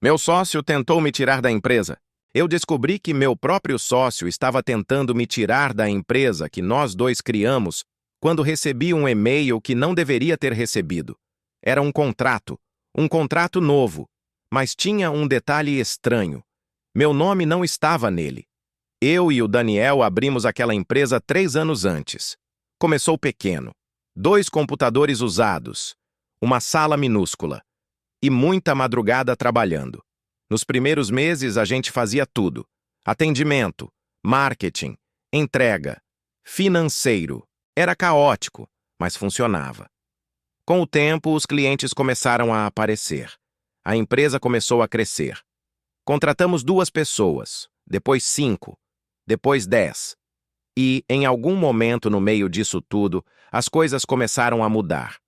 Meu sócio tentou me tirar da empresa. Eu descobri que meu próprio sócio estava tentando me tirar da empresa que nós dois criamos quando recebi um e-mail que não deveria ter recebido. Era um contrato novo, mas tinha um detalhe estranho. Meu nome não estava nele. Eu e o Daniel abrimos aquela empresa 3 anos antes. Começou pequeno. 2 computadores usados, uma sala minúscula e muita madrugada trabalhando. Nos primeiros meses, a gente fazia tudo: atendimento, marketing, entrega, financeiro. Era caótico, mas funcionava. Com o tempo, os clientes começaram a aparecer. A empresa começou a crescer. Contratamos 2 pessoas, depois 5, depois 10. E, em algum momento no meio disso tudo, as coisas começaram a mudar.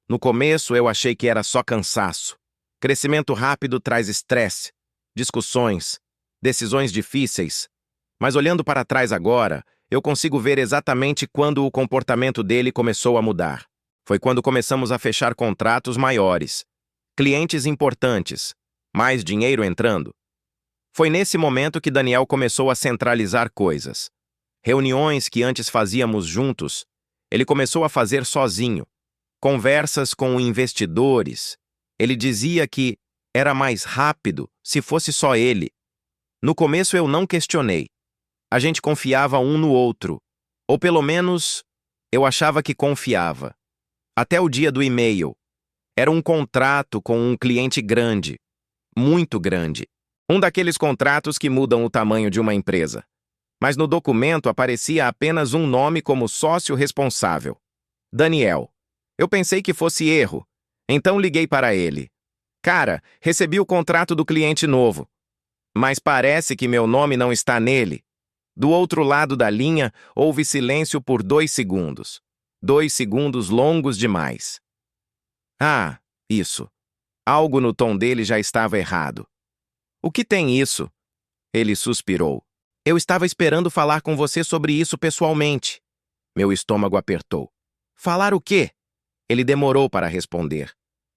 No começo, eu achei que era só cansaço. Crescimento rápido traz estresse, discussões, decisões difíceis. Mas olhando para trás agora, eu consigo ver exatamente quando o comportamento dele começou a mudar. Foi quando começamos a fechar contratos maiores, clientes importantes, mais dinheiro entrando. Foi nesse momento que Daniel começou a centralizar coisas. Reuniões que antes fazíamos juntos, ele começou a fazer sozinho. Conversas com investidores. Ele dizia que era mais rápido se fosse só ele. No começo eu não questionei. A gente confiava um no outro. Ou pelo menos, eu achava que confiava. Até o dia do e-mail. Era um contrato com um cliente grande. Muito grande. Um daqueles contratos que mudam o tamanho de uma empresa. Mas no documento aparecia apenas um nome como sócio responsável: Daniel. Eu pensei que fosse erro, então liguei para ele. Cara, recebi o contrato do cliente novo, mas parece que meu nome não está nele. Do outro lado da linha, houve silêncio por 2 segundos. 2 segundos longos demais. Ah, isso. Algo no tom dele já estava errado. O que tem isso? Ele suspirou. Eu estava esperando falar com você sobre isso pessoalmente. Meu estômago apertou. Falar o quê? Ele demorou para responder.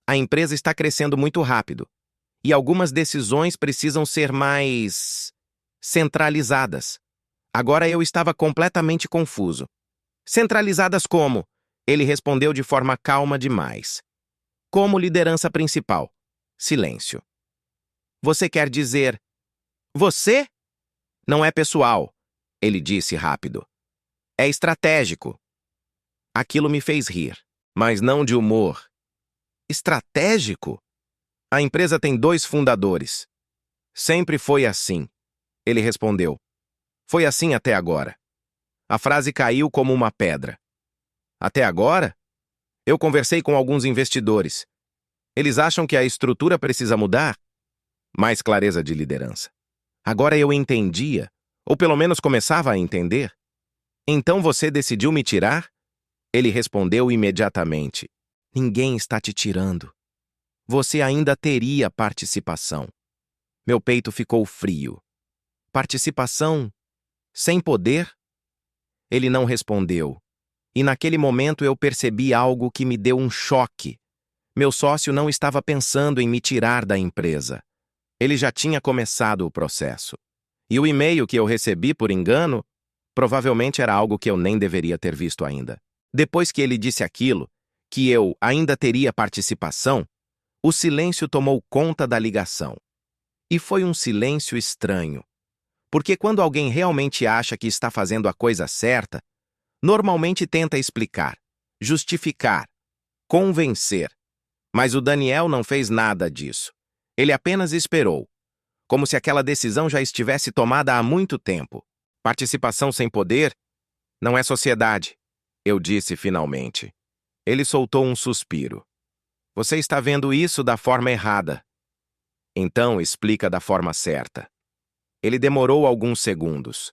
A empresa está crescendo muito rápido, e algumas decisões precisam ser mais centralizadas. Agora eu estava completamente confuso. Centralizadas como? Ele respondeu de forma calma demais. Como liderança principal. Silêncio. Você quer dizer... Você? Não é pessoal, ele disse rápido. É estratégico. Aquilo me fez rir, mas não de humor. Estratégico? A empresa tem 2 fundadores. Sempre foi assim, ele respondeu. Foi assim até agora. A frase caiu como uma pedra. Até agora? Eu conversei com alguns investidores. Eles acham que a estrutura precisa mudar? Mais clareza de liderança. Agora eu entendia, ou pelo menos começava a entender. Então você decidiu me tirar? Ele respondeu imediatamente. Ninguém está te tirando. Você ainda teria participação. Meu peito ficou frio. Participação? Sem poder? Ele não respondeu. E naquele momento eu percebi algo que me deu um choque. Meu sócio não estava pensando em me tirar da empresa. Ele já tinha começado o processo. E o e-mail que eu recebi por engano, provavelmente era algo que eu nem deveria ter visto ainda. Depois que ele disse aquilo, que eu ainda teria participação, o silêncio tomou conta da ligação. E foi um silêncio estranho. Porque quando alguém realmente acha que está fazendo a coisa certa, normalmente tenta explicar, justificar, convencer. Mas o Daniel não fez nada disso. Ele apenas esperou, como se aquela decisão já estivesse tomada há muito tempo. Participação sem poder não é sociedade, eu disse finalmente. Ele soltou um suspiro. Você está vendo isso da forma errada. Então explica da forma certa. Ele demorou alguns segundos.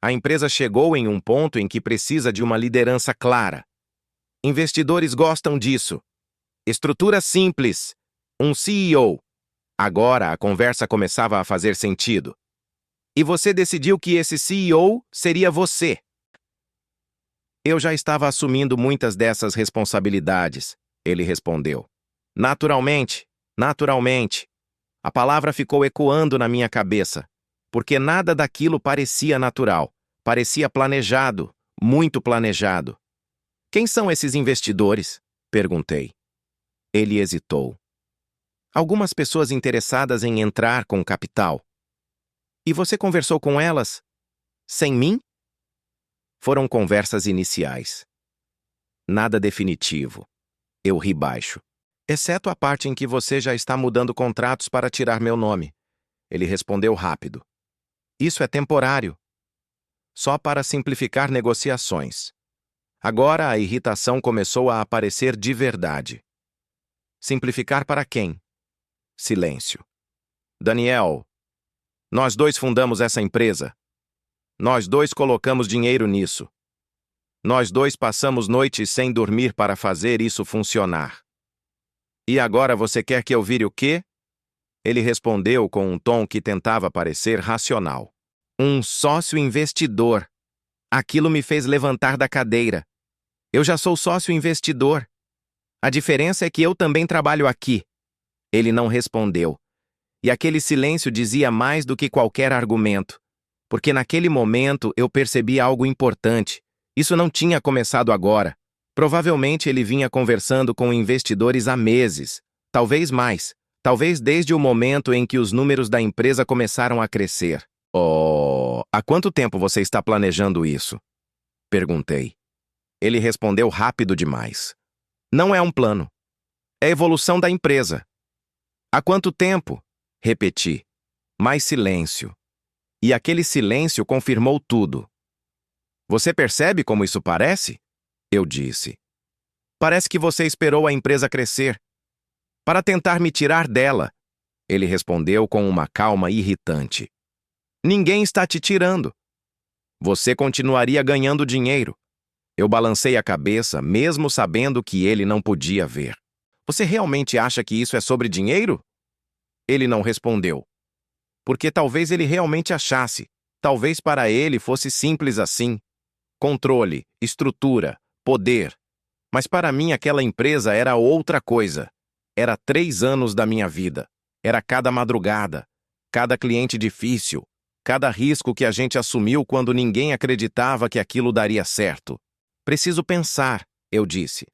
A empresa chegou em um ponto em que precisa de uma liderança clara. Investidores gostam disso. Estrutura simples. Um CEO. Agora a conversa começava a fazer sentido. E você decidiu que esse CEO seria você. Eu já estava assumindo muitas dessas responsabilidades, ele respondeu. Naturalmente, naturalmente. A palavra ficou ecoando na minha cabeça, porque nada daquilo parecia natural. Parecia planejado, muito planejado. Quem são esses investidores? Perguntei. Ele hesitou. Algumas pessoas interessadas em entrar com capital. E você conversou com elas? Sem mim? Foram conversas iniciais. Nada definitivo. Eu ri baixo. Exceto a parte em que você já está mudando contratos para tirar meu nome. Ele respondeu rápido. Isso é temporário. Só para simplificar negociações. Agora a irritação começou a aparecer de verdade. Simplificar para quem? Silêncio. Daniel, nós dois fundamos essa empresa. Nós dois colocamos dinheiro nisso. Nós dois passamos noites sem dormir para fazer isso funcionar. E agora você quer que eu vire o quê? Ele respondeu com um tom que tentava parecer racional. Um sócio investidor. Aquilo me fez levantar da cadeira. Eu já sou sócio investidor. A diferença é que eu também trabalho aqui. Ele não respondeu. E aquele silêncio dizia mais do que qualquer argumento. Porque naquele momento eu percebi algo importante. Isso não tinha começado agora. Provavelmente ele vinha conversando com investidores há meses. Talvez mais. Talvez desde o momento em que os números da empresa começaram a crescer. Oh, há quanto tempo você está planejando isso? Perguntei. Ele respondeu rápido demais. Não é um plano. É a evolução da empresa. Há quanto tempo? Repeti. Mais silêncio. E aquele silêncio confirmou tudo. Você percebe como isso parece? Eu disse. Parece que você esperou a empresa crescer. Para tentar me tirar dela. Ele respondeu com uma calma irritante. Ninguém está te tirando. Você continuaria ganhando dinheiro. Eu balancei a cabeça, mesmo sabendo que ele não podia ver. Você realmente acha que isso é sobre dinheiro? Ele não respondeu. Porque talvez ele realmente achasse. Talvez para ele fosse simples assim. Controle, estrutura, poder. Mas para mim aquela empresa era outra coisa. Era 3 anos da minha vida. Era cada madrugada, cada cliente difícil, cada risco que a gente assumiu quando ninguém acreditava que aquilo daria certo. Preciso pensar, eu disse.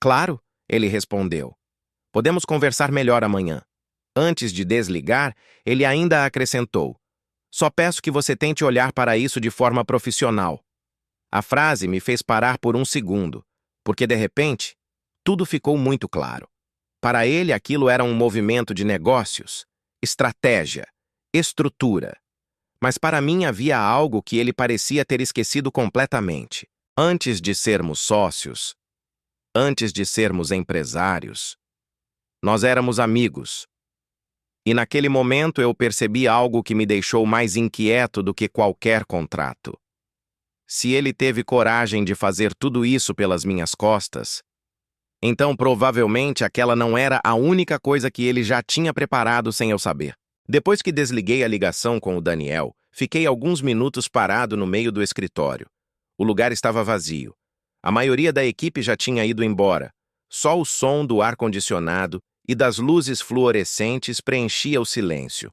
Claro, ele respondeu. Podemos conversar melhor amanhã. Antes de desligar, ele ainda acrescentou. Só peço que você tente olhar para isso de forma profissional. A frase me fez parar por um segundo, porque de repente, tudo ficou muito claro. Para ele, aquilo era um movimento de negócios, estratégia, estrutura. Mas para mim havia algo que ele parecia ter esquecido completamente. Antes de sermos sócios, antes de sermos empresários, nós éramos amigos. E naquele momento eu percebi algo que me deixou mais inquieto do que qualquer contrato. Se ele teve coragem de fazer tudo isso pelas minhas costas, então provavelmente aquela não era a única coisa que ele já tinha preparado sem eu saber. Depois que desliguei a ligação com o Daniel, fiquei alguns minutos parado no meio do escritório. O lugar estava vazio. A maioria da equipe já tinha ido embora. Só o som do ar-condicionado e das luzes fluorescentes preenchia o silêncio.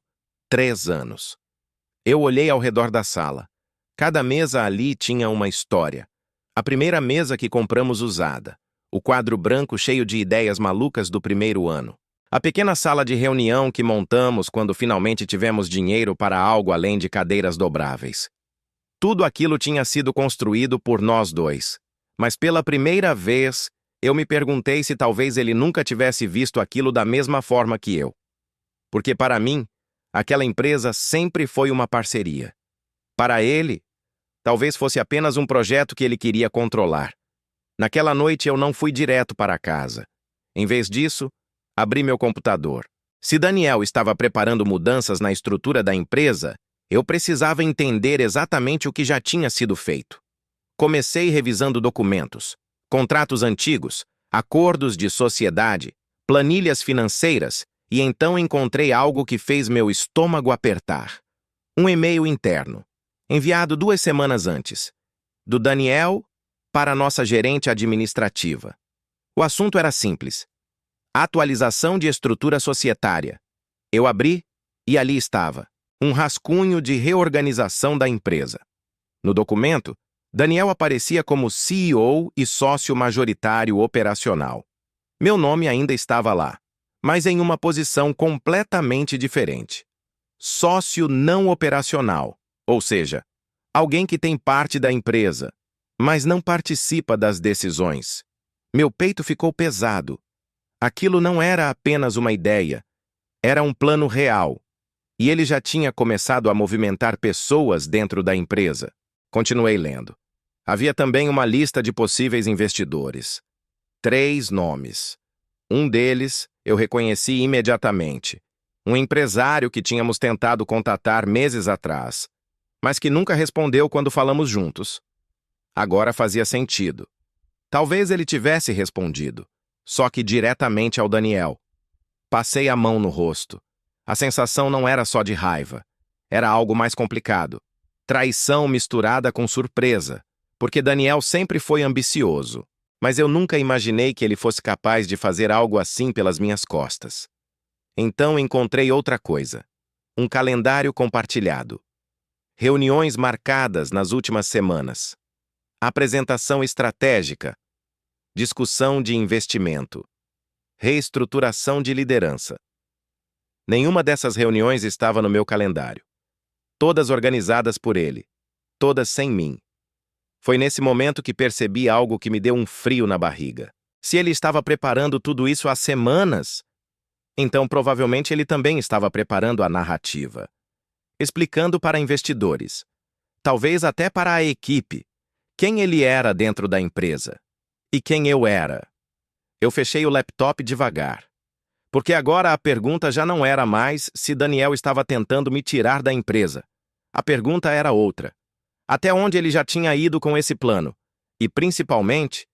3 anos. Eu olhei ao redor da sala. Cada mesa ali tinha uma história. A primeira mesa que compramos usada. O quadro branco cheio de ideias malucas do primeiro ano. A pequena sala de reunião que montamos quando finalmente tivemos dinheiro para algo além de cadeiras dobráveis. Tudo aquilo tinha sido construído por nós dois. Mas pela primeira vez, eu me perguntei se talvez ele nunca tivesse visto aquilo da mesma forma que eu. Porque para mim, aquela empresa sempre foi uma parceria. Para ele, talvez fosse apenas um projeto que ele queria controlar. Naquela noite eu não fui direto para casa. Em vez disso, abri meu computador. Se Daniel estava preparando mudanças na estrutura da empresa, eu precisava entender exatamente o que já tinha sido feito. Comecei revisando documentos, contratos antigos, acordos de sociedade, planilhas financeiras, e então encontrei algo que fez meu estômago apertar. Um e-mail interno, enviado 2 semanas antes, do Daniel para nossa gerente administrativa. O assunto era simples. Atualização de estrutura societária. Eu abri e ali estava, um rascunho de reorganização da empresa. No documento, Daniel aparecia como CEO e sócio majoritário operacional. Meu nome ainda estava lá, mas em uma posição completamente diferente. Sócio não operacional, ou seja, alguém que tem parte da empresa, mas não participa das decisões. Meu peito ficou pesado. Aquilo não era apenas uma ideia, era um plano real. E ele já tinha começado a movimentar pessoas dentro da empresa. Continuei lendo. Havia também uma lista de possíveis investidores. 3 nomes. Um deles eu reconheci imediatamente. Um empresário que tínhamos tentado contatar meses atrás, mas que nunca respondeu quando falamos juntos. Agora fazia sentido. Talvez ele tivesse respondido, só que diretamente ao Daniel. Passei a mão no rosto. A sensação não era só de raiva. Era algo mais complicado. Traição misturada com surpresa, porque Daniel sempre foi ambicioso, mas eu nunca imaginei que ele fosse capaz de fazer algo assim pelas minhas costas. Então encontrei outra coisa. Um calendário compartilhado. Reuniões marcadas nas últimas semanas. Apresentação estratégica. Discussão de investimento. Reestruturação de liderança. Nenhuma dessas reuniões estava no meu calendário. Todas organizadas por ele. Todas sem mim. Foi nesse momento que percebi algo que me deu um frio na barriga. Se ele estava preparando tudo isso há semanas, então provavelmente ele também estava preparando a narrativa. Explicando para investidores. Talvez até para a equipe. Quem ele era dentro da empresa. E quem eu era. Eu fechei o laptop devagar. Porque agora a pergunta já não era mais se Daniel estava tentando me tirar da empresa. A pergunta era outra. Até onde ele já tinha ido com esse plano? E, principalmente,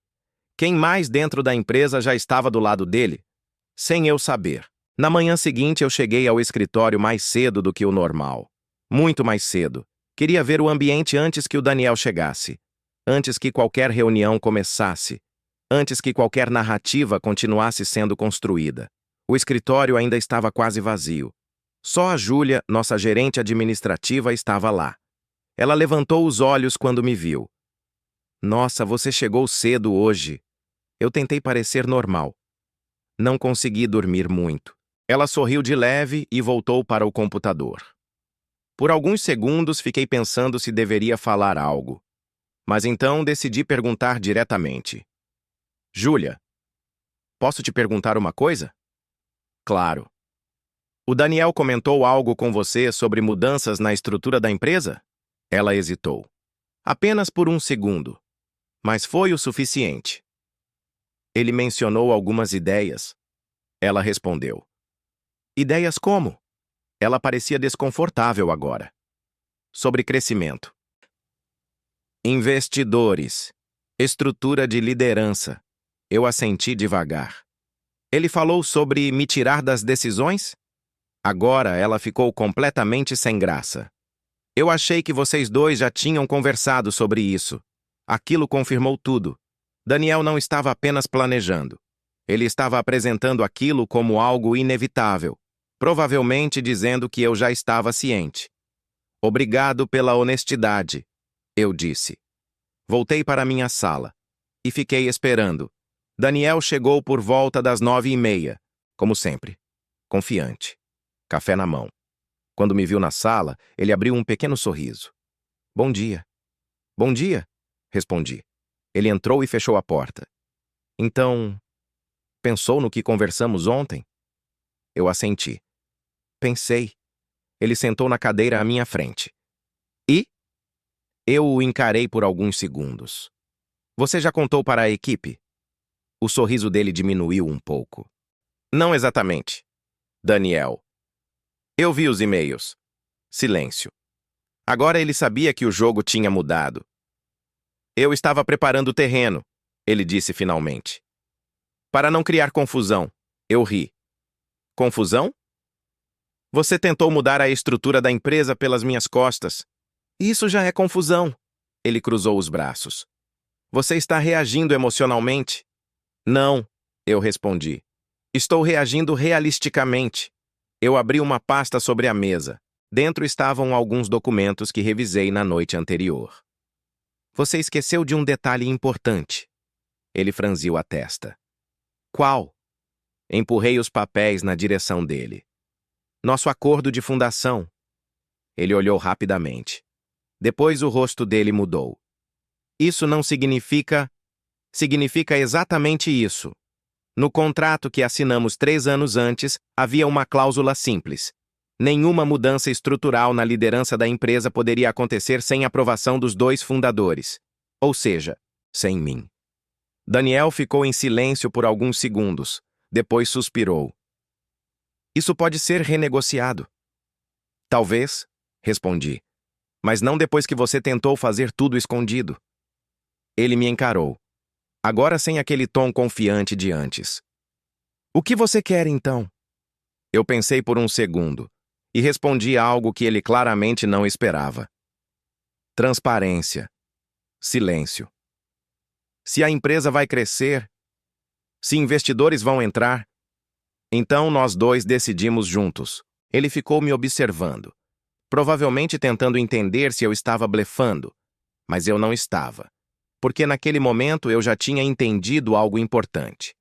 quem mais dentro da empresa já estava do lado dele? Sem eu saber. Na manhã seguinte, eu cheguei ao escritório mais cedo do que o normal. Muito mais cedo. Queria ver o ambiente antes que o Daniel chegasse. Antes que qualquer reunião começasse. Antes que qualquer narrativa continuasse sendo construída. O escritório ainda estava quase vazio. Só a Júlia, nossa gerente administrativa, estava lá. Ela levantou os olhos quando me viu. Nossa, você chegou cedo hoje. Eu tentei parecer normal. Não consegui dormir muito. Ela sorriu de leve e voltou para o computador. Por alguns segundos fiquei pensando se deveria falar algo. Mas então decidi perguntar diretamente. Júlia, posso te perguntar uma coisa? Claro. O Daniel comentou algo com você sobre mudanças na estrutura da empresa? Ela hesitou. Apenas por um segundo. Mas foi o suficiente. Ele mencionou algumas ideias. Ela respondeu. Ideias como? Ela parecia desconfortável agora. Sobre crescimento. Investidores. Estrutura de liderança. Eu assenti devagar. Ele falou sobre me tirar das decisões? Agora ela ficou completamente sem graça. Eu achei que vocês dois já tinham conversado sobre isso. Aquilo confirmou tudo. Daniel não estava apenas planejando. Ele estava apresentando aquilo como algo inevitável, provavelmente dizendo que eu já estava ciente. Obrigado pela honestidade, eu disse. Voltei para minha sala e fiquei esperando. Daniel chegou por volta das 9h30, como sempre, confiante, café na mão. Quando me viu na sala, ele abriu um pequeno sorriso. Bom dia. Bom dia, respondi. Ele entrou e fechou a porta. Então, pensou no que conversamos ontem? Eu assenti. Pensei. Ele sentou na cadeira à minha frente. E? Eu o encarei por alguns segundos. Você já contou para a equipe? O sorriso dele diminuiu um pouco. Não exatamente. Daniel. Eu vi os e-mails. Silêncio. Agora ele sabia que o jogo tinha mudado. Eu estava preparando o terreno, ele disse finalmente. Para não criar confusão, eu ri. Confusão? Você tentou mudar a estrutura da empresa pelas minhas costas. Isso já é confusão. Ele cruzou os braços. Você está reagindo emocionalmente? Não, eu respondi. Estou reagindo realisticamente. Eu abri uma pasta sobre a mesa. Dentro estavam alguns documentos que revisei na noite anterior. Você esqueceu de um detalhe importante. Ele franziu a testa. Qual? Empurrei os papéis na direção dele. Nosso acordo de fundação. Ele olhou rapidamente. Depois o rosto dele mudou. Isso não significa... Significa exatamente isso. No contrato que assinamos 3 anos antes, havia uma cláusula simples. Nenhuma mudança estrutural na liderança da empresa poderia acontecer sem aprovação dos 2 fundadores. Ou seja, sem mim. Daniel ficou em silêncio por alguns segundos. Depois suspirou. Isso pode ser renegociado. Talvez, respondi. Mas não depois que você tentou fazer tudo escondido. Ele me encarou. Agora sem aquele tom confiante de antes. O que você quer, então? Eu pensei por um segundo e respondi algo que ele claramente não esperava. Transparência. Silêncio. Se a empresa vai crescer, se investidores vão entrar, então nós 2 decidimos juntos. Ele ficou me observando, provavelmente tentando entender se eu estava blefando, mas eu não estava, porque naquele momento eu já tinha entendido algo importante.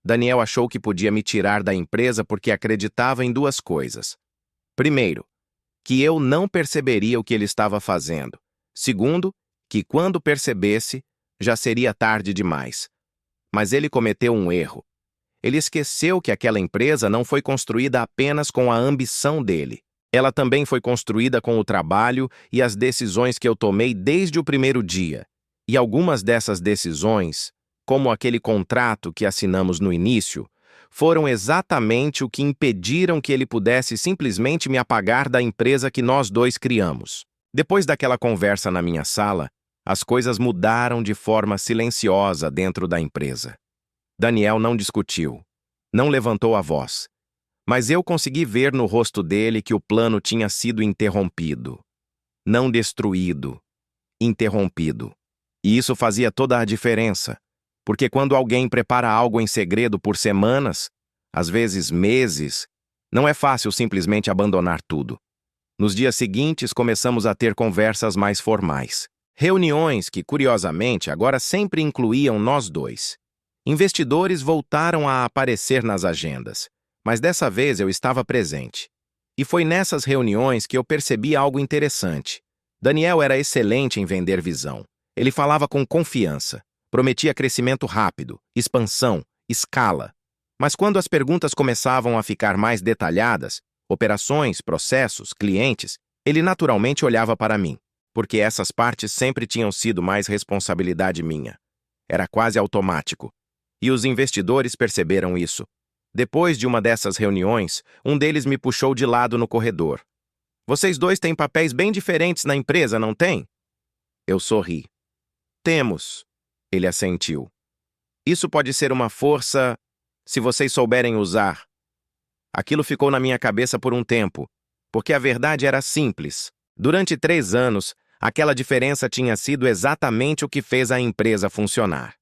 Daniel achou que podia me tirar da empresa porque acreditava em 2 coisas. Primeiro, que eu não perceberia o que ele estava fazendo. Segundo, que quando percebesse, já seria tarde demais. Mas ele cometeu um erro. Ele esqueceu que aquela empresa não foi construída apenas com a ambição dele. Ela também foi construída com o trabalho e as decisões que eu tomei desde o primeiro dia. E algumas dessas decisões, como aquele contrato que assinamos no início, foram exatamente o que impediram que ele pudesse simplesmente me apagar da empresa que nós 2 criamos. Depois daquela conversa na minha sala, as coisas mudaram de forma silenciosa dentro da empresa. Daniel não discutiu, não levantou a voz, mas eu consegui ver no rosto dele que o plano tinha sido interrompido. Não destruído, interrompido. E isso fazia toda a diferença. Porque quando alguém prepara algo em segredo por semanas, às vezes meses, não é fácil simplesmente abandonar tudo. Nos dias seguintes, começamos a ter conversas mais formais. Reuniões que, curiosamente, agora sempre incluíam nós 2. Investidores voltaram a aparecer nas agendas, mas dessa vez eu estava presente. E foi nessas reuniões que eu percebi algo interessante. Daniel era excelente em vender visão. Ele falava com confiança. Prometia crescimento rápido, expansão, escala. Mas quando as perguntas começavam a ficar mais detalhadas, operações, processos, clientes, ele naturalmente olhava para mim, porque essas partes sempre tinham sido mais responsabilidade minha. Era quase automático. E os investidores perceberam isso. Depois de uma dessas reuniões, um deles me puxou de lado no corredor. Vocês 2 têm papéis bem diferentes na empresa, não têm? Eu sorri. Temos. Ele assentiu. Isso pode ser uma força, se vocês souberem usar. Aquilo ficou na minha cabeça por um tempo, porque a verdade era simples. Durante 3 anos, aquela diferença tinha sido exatamente o que fez a empresa funcionar.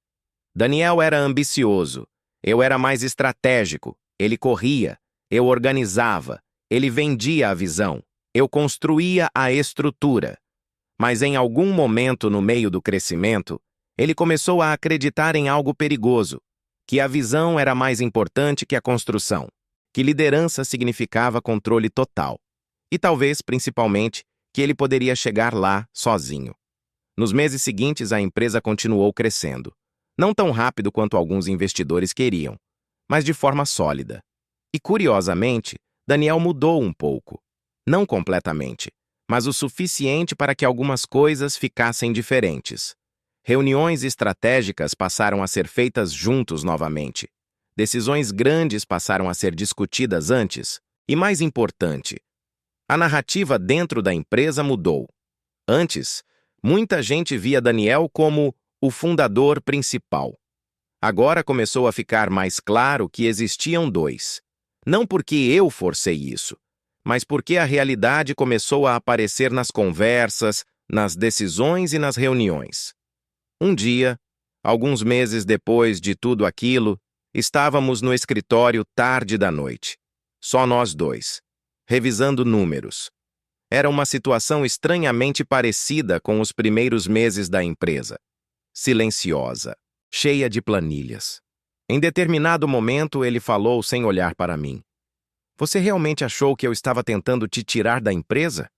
Daniel era ambicioso, eu era mais estratégico, ele corria, eu organizava, ele vendia a visão, eu construía a estrutura. Mas em algum momento no meio do crescimento, ele começou a acreditar em algo perigoso, que a visão era mais importante que a construção, que liderança significava controle total, e talvez, principalmente, que ele poderia chegar lá sozinho. Nos meses seguintes, a empresa continuou crescendo, não tão rápido quanto alguns investidores queriam, mas de forma sólida. E, curiosamente, Daniel mudou um pouco, não completamente, mas o suficiente para que algumas coisas ficassem diferentes. Reuniões estratégicas passaram a ser feitas juntos novamente. Decisões grandes passaram a ser discutidas antes. E mais importante, a narrativa dentro da empresa mudou. Antes, muita gente via Daniel como o fundador principal. Agora começou a ficar mais claro que existiam 2. Não porque eu forcei isso, mas porque a realidade começou a aparecer nas conversas, nas decisões e nas reuniões. Um dia, alguns meses depois de tudo aquilo, estávamos no escritório tarde da noite. Só nós dois. Revisando números. Era uma situação estranhamente parecida com os primeiros meses da empresa. Silenciosa, cheia de planilhas. Em determinado momento, ele falou sem olhar para mim. Você realmente achou que eu estava tentando te tirar da empresa?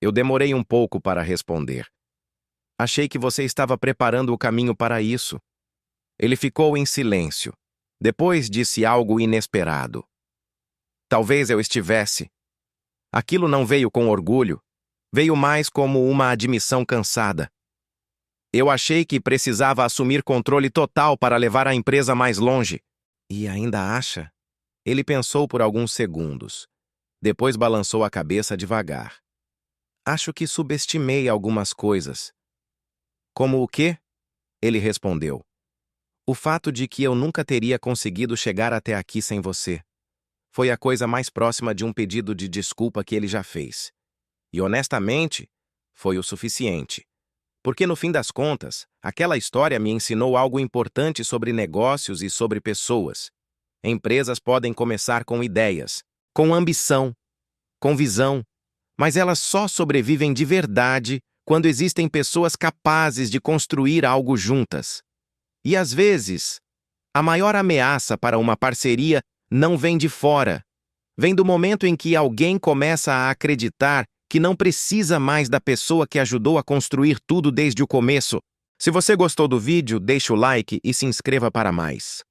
Eu demorei um pouco para responder. Achei que você estava preparando o caminho para isso. Ele ficou em silêncio. Depois disse algo inesperado. Talvez eu estivesse. Aquilo não veio com orgulho. Veio mais como uma admissão cansada. Eu achei que precisava assumir controle total para levar a empresa mais longe. E ainda acha? Ele pensou por alguns segundos. Depois balançou a cabeça devagar. Acho que subestimei algumas coisas. Como o quê? Ele respondeu. O fato de que eu nunca teria conseguido chegar até aqui sem você. Foi a coisa mais próxima de um pedido de desculpa que ele já fez. E honestamente, foi o suficiente. Porque no fim das contas, aquela história me ensinou algo importante sobre negócios e sobre pessoas. Empresas podem começar com ideias, com ambição, com visão, mas elas só sobrevivem de verdade quando existem pessoas capazes de construir algo juntas. E às vezes, a maior ameaça para uma parceria não vem de fora. Vem do momento em que alguém começa a acreditar que não precisa mais da pessoa que ajudou a construir tudo desde o começo. Se você gostou do vídeo, deixe o like e se inscreva para mais.